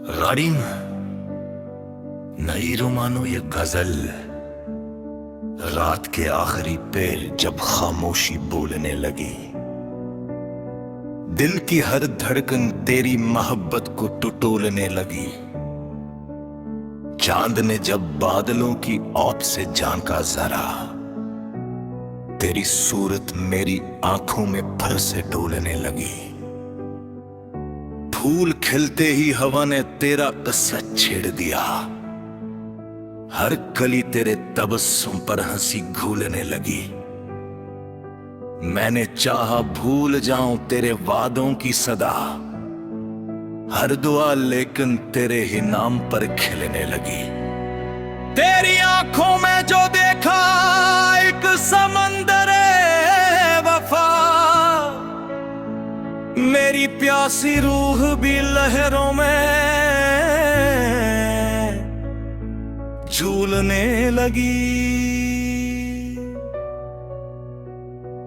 गारिम नई रोमानो ये गजल रात के आखिरी पैर जब खामोशी बोलने लगी। दिल की हर धड़कन तेरी मोहब्बत को टटोलने लगी। चांद ने जब बादलों की औट से झांका जरा, तेरी सूरत मेरी आंखों में फिर से डोलने लगी। फूल खिलते ही हवा ने तेरा किस्सा छेड़ दिया। हर कली तेरे तबस्सुम पर हंसी घूलने लगी। मैंने चाहा भूल जाऊं तेरे वादों की सदा, हर दुआ लेकिन तेरे ही नाम पर खिलने लगी। तेरी आंखों में जो देखा एक समंदर वफा, मेरी प्यासी रूह भी लहरों में झूलने लगी।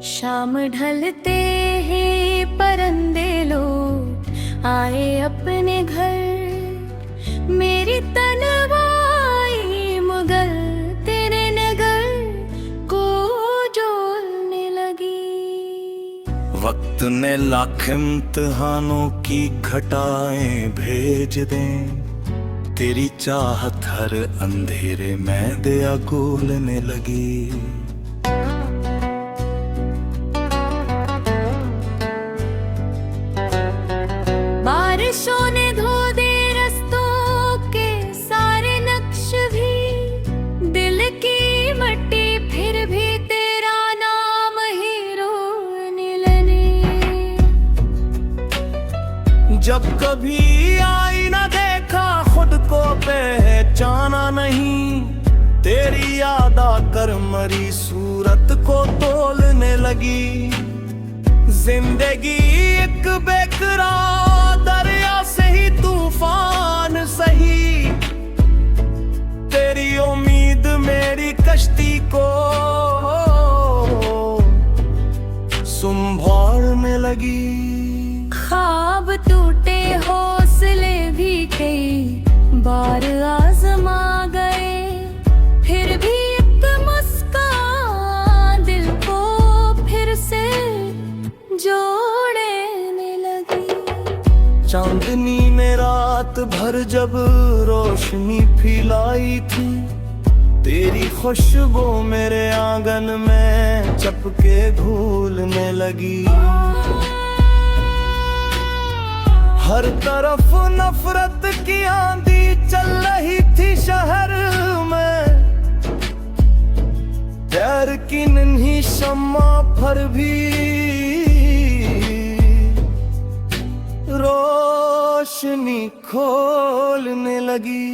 शाम ढलते ही परिंदे लोग आए अपने घर। मेरी तन्हाई मुगल तेरे नगर को जोलने लगी। वक्त ने लाख इम्तिहानों की घटाएं भेज दें, तेरी चाहत हर अंधेरे में दिया गोलने लगी। बारिशों ने धो दे रस्तों के सारे नक्श भी, दिल की मट्टी फिर भी तेरा नाम ही रोने लगे। जब कभी आईना देखा खुद को पहचाना नहीं, तेरी याद आकर मरी सूरत को तोलने लगी। जिंदगी एक बेकरार दरिया से ही तूफान सही, तेरी उम्मीद मेरी कश्ती को संभालने लगी। ख्वाब टूटे हौसले भी कई बार आजमा गए, फिर भी एक मुस्कान दिल को फिर से जोड़ने लगी। चांदनी ने रात भर जब रोशनी फैलाई थी, तेरी खुशबू मेरे आंगन में चपके घूलने लगी। हर तरफ नफरत की आंधी चल रही थी शहर में, प्यार की नन्ही शम्मा पर भी रोशनी खोलने लगी।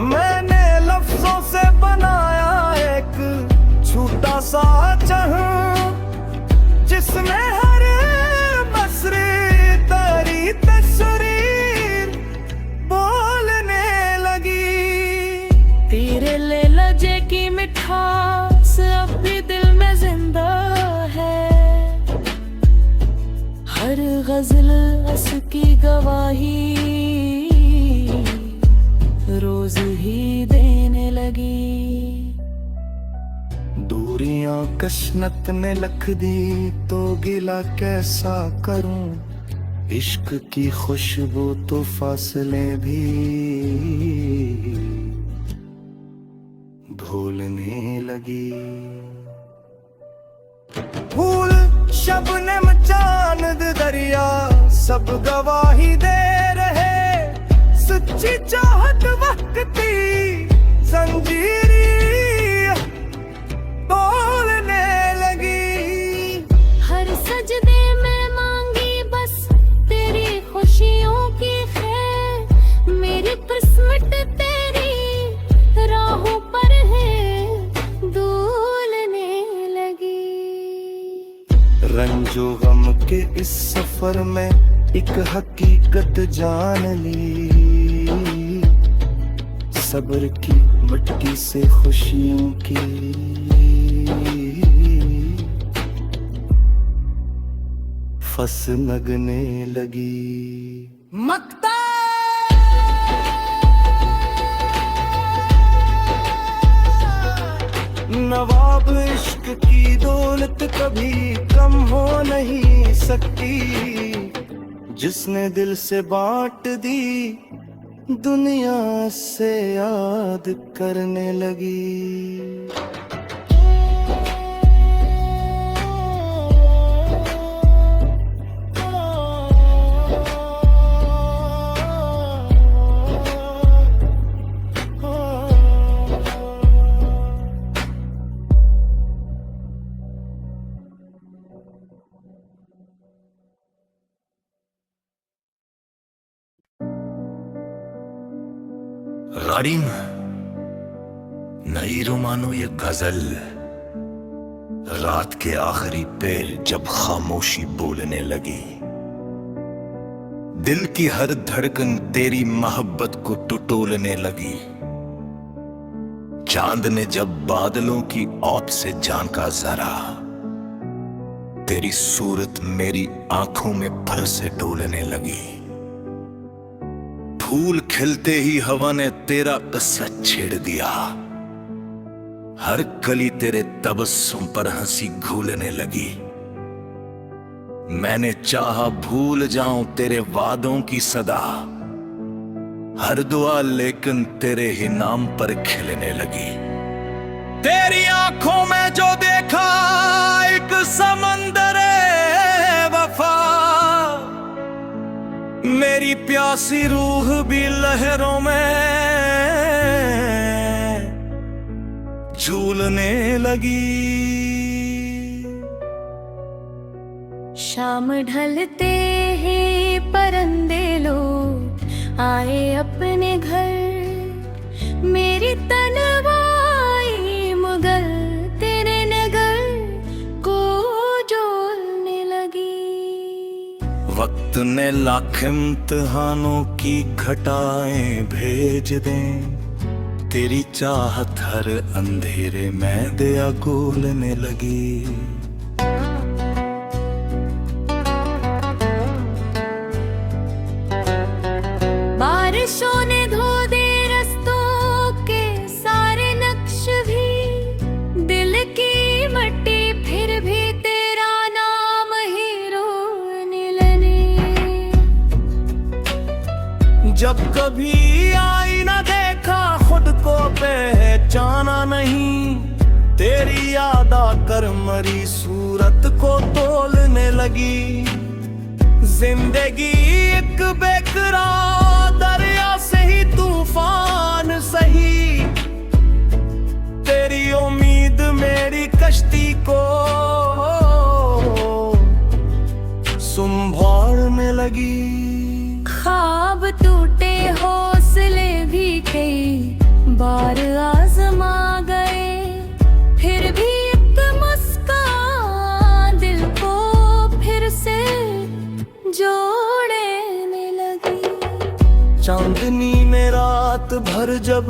मैंने लफ्जों से बनाया एक छोटा सा जहां, जिसमें हर मसरे तेरी तस्वीर बोलने लगी। तेरे ले लजे की मिठास अब भी दिल में जिंदा है। हर गजल अस की गवाही रोज ही देने लगी। दूरियां कशनत ने लख दी तो गिला कैसा करूं, इश्क की खुशबू तो फासले भी भूलने लगी। फूल शबनम चांद दरिया सब गवाही दे रहे, सच्ची चाहत वक्त की जंजीरी बोलने लगी। हर सजदे में मांगी बस तेरी खुशियों की खैर, मेरी किस्मत तेरी राहों पर है डोलने लगी। रंजो गम के इस सफर में एक हकीकत जान ली, सब्र की मिट्टी से खुशियों की फस लगने लगी। मकता नवाब इश्क की दौलत कभी कम हो नहीं सकती, जिसने दिल से बांट दी दुनिया से याद करने लगी। गाड़ी नई रोमानो ये गजल, रात के आखिरी पैर जब खामोशी बोलने लगी, दिल की हर धड़कन तेरी मोहब्बत को टटोलने लगी। चांद ने जब बादलों की औट से झांका जरा, तेरी सूरत मेरी आंखों में फर से डोलने लगी। फूल खिलते ही हवा ने तेरा किस्सा छेड़ दिया, हर कली तेरे तबस्सुम पर हंसी घूलने लगी। मैंने चाहा भूल जाऊं तेरे वादों की सदा, हर दुआ लेकिन तेरे ही नाम पर खिलने लगी। तेरी आंखों में जो देखा एक समंदर वफा, मेरी प्यासी रूह भी लहरों में झूलने लगी। शाम ढलते ही परंदे लोग आए अपने घर, मेरी तन्हाई मुगल तेरे नगर को जोलने लगी। वक्त ने लाख इम्तिहानों की घटाएं भेज दें, तेरी चाहत हर अंधेरे में दिया गोलने लगी। बारिशों ने धो दे रस्तों के सारे नक्श भी, दिल की मट्टी फिर भी तेरा नाम ही रोने लगे। जब कभी आईना देखा खुद को पहचाना नहीं, तेरी याद आकर मरी सूरत को तोलने लगी। जिंदगी एक बेकरार दरिया से ही तूफान सही, तेरी उम्मीद मेरी कश्ती को संभालने लगी। ख्वाब टूटे हौसले भी कई बार आजमा गए, फिर भी एक मुस्कान दिल को फिर से जोड़ने लगी। चांदनी ने रात भर जब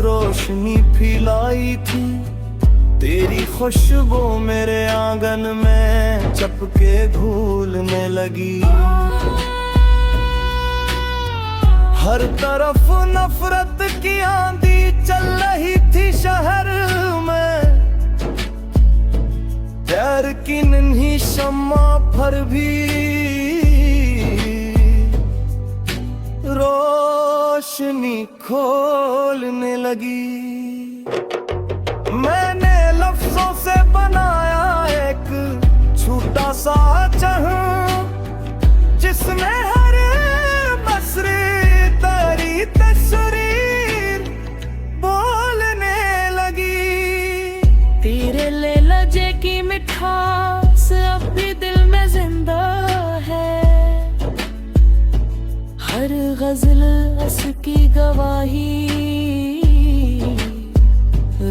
रोशनी फैलाई थी, तेरी खुशबू मेरे आंगन में चपके घूलने लगी। हर तरफ नफरत की आंधी चल रही थी शहर में, प्यार की नन्ही शम्मा पर भी रोशनी खोलने लगी। मैंने लफ्जों से बनाया एक छोटा सा जहां, जिसमें हर मसरे तेरी तस्वीर बोलने लगी। तेरे ले लजे की मिठास अब भी दिल में जिंदा है, हर गजल अस की गवाही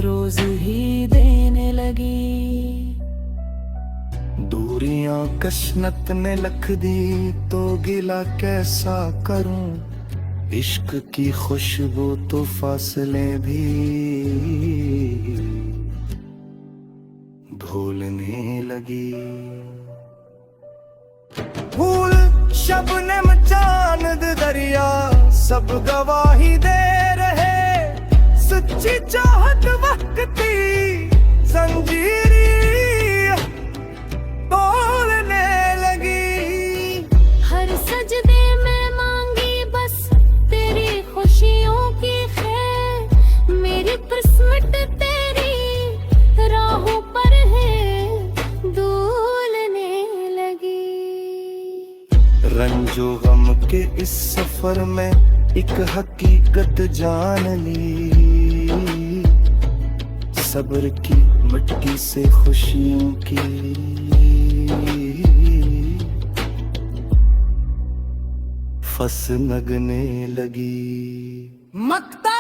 रोज ही देने लगी। दूरियां कशनत ने लख दी तो गिला कैसा करूं, इश्क की खुशबू तो फासले भी भूलने लगी। भूल शबनम चांद दरिया सब गवाही दे रहे, सच्ची चाहत वक्त जंजीरी बोलने लगी। हर सजदे में मांगी बस तेरी खुशियों की खैर, मेरी किस्मत तेरी राहों पर है डोलने लगी। रंजो गम के इस सफर में एक हकीकत जान ली, सब्र की मिट्टी से खुशियों की फसल लगने लगी। मकता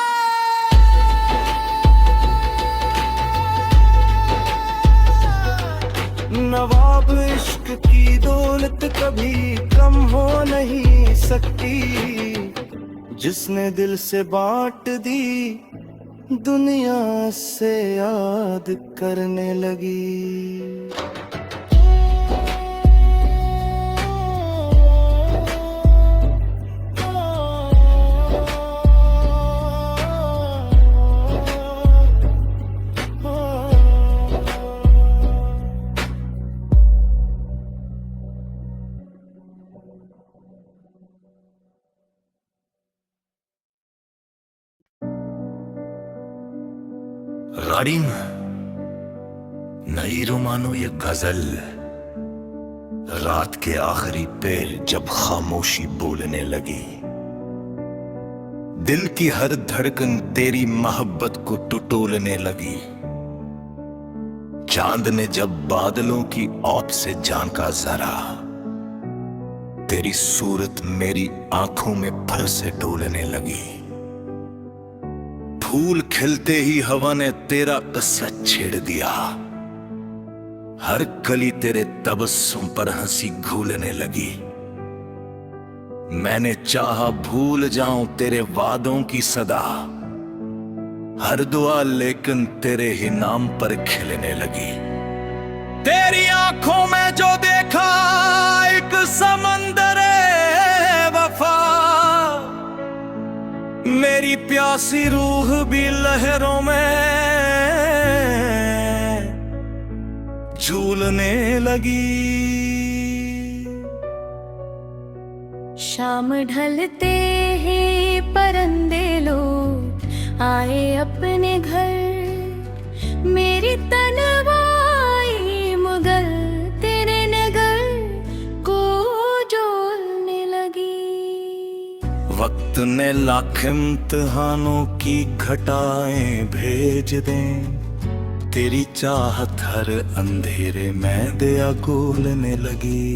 नवाब इश्क की दौलत कभी कम हो नहीं सकती, जिसने दिल से बांट दी दुनिया से याद करने लगी। गाड़ी नई रोमानो ये गजल, रात के आखिरी पैर जब खामोशी बोलने लगी। दिल की हर धड़कन तेरी मोहब्बत को टटोलने लगी। चांद ने जब बादलों की औट से झांका जरा, तेरी सूरत मेरी आंखों में फल से डोलने लगी। फूल खिलते ही हवा ने तेरा किस्सा छेड़ दिया, हर कली तेरे तबस्सुम पर हंसी घूलने लगी। मैंने चाहा भूल जाऊं तेरे वादों की सदा, हर दुआ लेकिन तेरे ही नाम पर खिलने लगी। तेरी आंखों में जो देखा एक समंदर वफा, मेरी प्यासी रूह भी लहरों में झूलने लगी। शाम ढलते ही परिंदे लोग आए अपने घर, मेरी तन्हाई मुगल तेरे नगर को जोड़ने लगी। वक्त ने लाख इम्तिहानों की घटाएं भेज दें, तेरी चाहत हर अंधेरे में दिया गोलने लगी।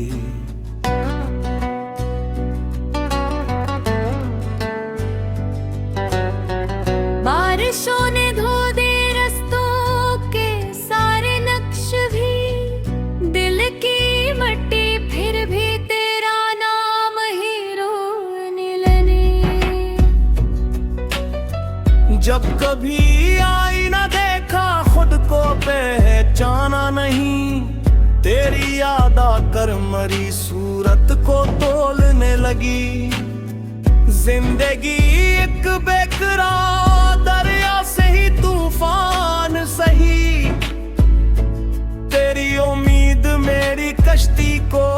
बारिशों ने धो दे रस्तों के सारे नक्श भी, दिल की मट्टी फिर भी तेरा नाम ही रोने लगे। जब कभी आईना देखा खुद को पहचाना नहीं, तेरी याद आकर मरी सूरत को तोलने लगी। जिंदगी एक बेकरार दरिया से ही तूफान सही, तेरी उम्मीद मेरी कश्ती को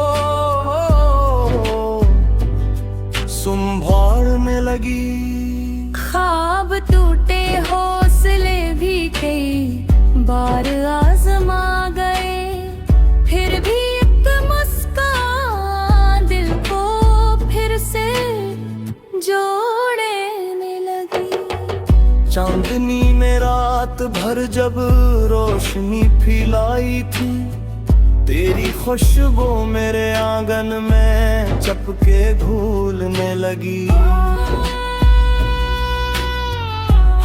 संभालने लगी। ख्वाब टूटे हौसले भी कई बार आजमा गए, फिर भी एक मुस्कान दिल को फिर से जोड़ने लगी। चांदनी ने रात भर जब रोशनी फैलाई थी, तेरी खुशबू मेरे आंगन में चपके घूलने लगी।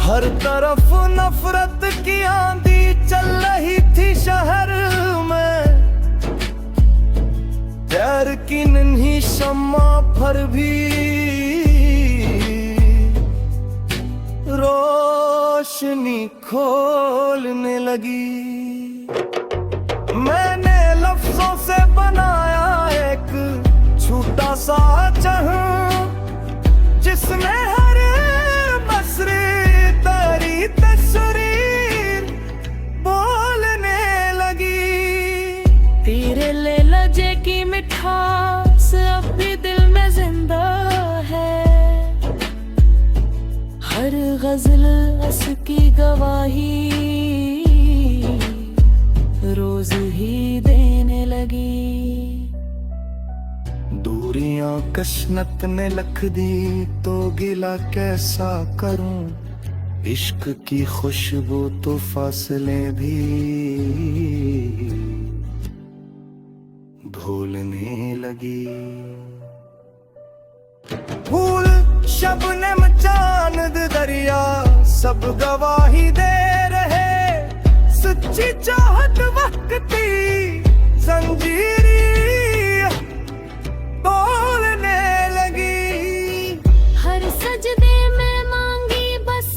हर तरफ नफरत की आंधी चल रही थी शहर में, प्यार की नन्ही शम्मा पर भी रोशनी खोलने लगी। मैंने लफ्जों से बनाया एक छोटा सा जहां, जिसमें हर मसरे तेरी तस्वीर बोलने मिठास अब भी दिल में जिंदा है। हर गजल उसकी गवाही रोज ही देने लगी। दूरियां कशनत ने लख दी तो गिला कैसा करूं, इश्क की खुशबू तो फासले भी भूलने लगी। फूल शबनम चांद दरिया सब गवाही दे रहे, सच्ची चाहत वक्ती जंजीरी बोलने लगी। हर सजदे में मांगी बस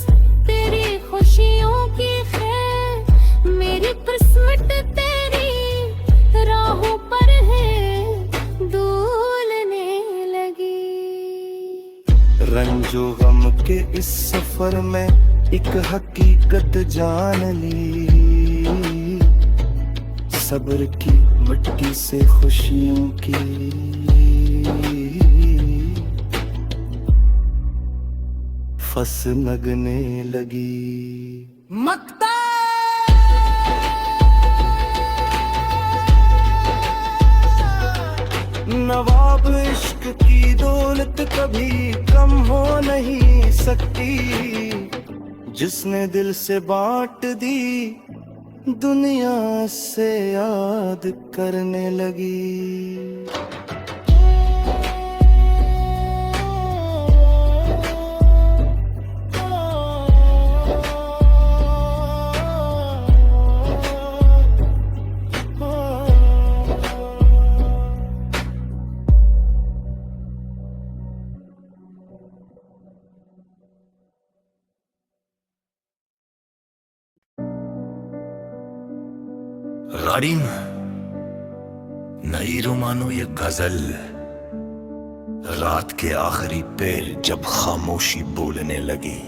तेरी खुशियों की खैर, मेरी किस्मत तेरी राहों पर है डोलने लगी। रंजो गम के इस सफर में एक हकीकत जान ली, सब्र की मिट्टी से खुशियों की फसल लगने लगी। मकता नवाब इश्क की दौलत कभी कम हो नहीं सकती, जिसने दिल से बांट दी दुनिया से याद करने लगी। गरीम नई रुमानो ये गजल, रात के आखिरी पैर जब खामोशी बोलने लगी।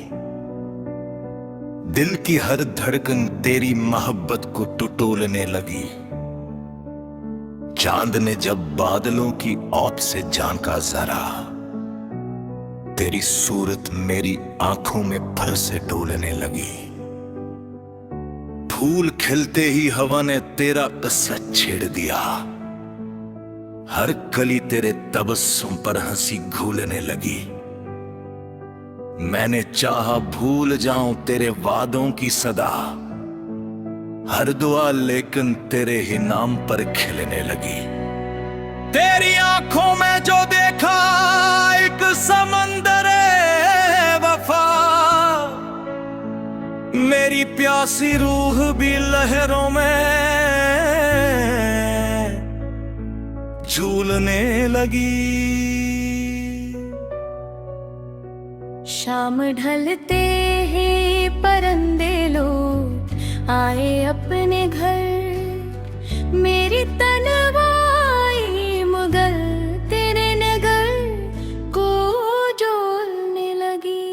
दिल की हर धड़कन तेरी मोहब्बत को टटोलने लगी। चांद ने जब बादलों की औत से झांका जरा, तेरी सूरत मेरी आंखों में फल से डोलने लगी। फूल खिलते ही हवा ने तेरा किस्सा छेड़ दिया, हर कली तेरे तबस्सुम पर हंसी घूलने लगी। मैंने चाहा भूल जाऊं तेरे वादों की सदा, हर दुआ लेकिन तेरे ही नाम पर खिलने लगी। तेरी आंखों में जो देखा एक समंदर वफा, मेरी प्यासी रूह भी लहरों में झूलने लगी। शाम ढलते ही परंदे लोग आए अपने घर, मेरी तन्हाई मुगल तेरे नगर को जोलने लगी।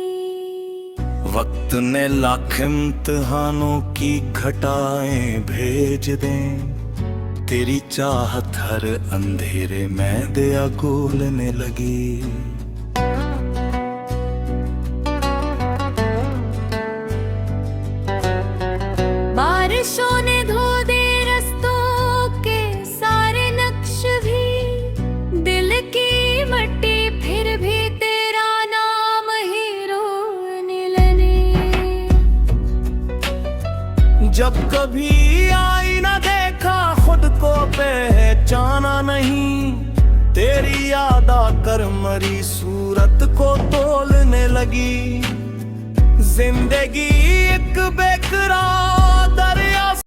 वक्त ने लाख इम्तिहानों की घटाएं भेज दें, तेरी चाहत हर अंधेरे में दिया गोलने लगी। बारिशों ने धो दे रस्तों के सारे नक्श भी, दिल की मट्टी फिर भी तेरा नाम ही रोने लगी। जब कभी आईना देखा खुद को पहचाना नहीं, तेरी याद आकर मरी सूरत को तोलने लगी। जिंदगी एक बेकरार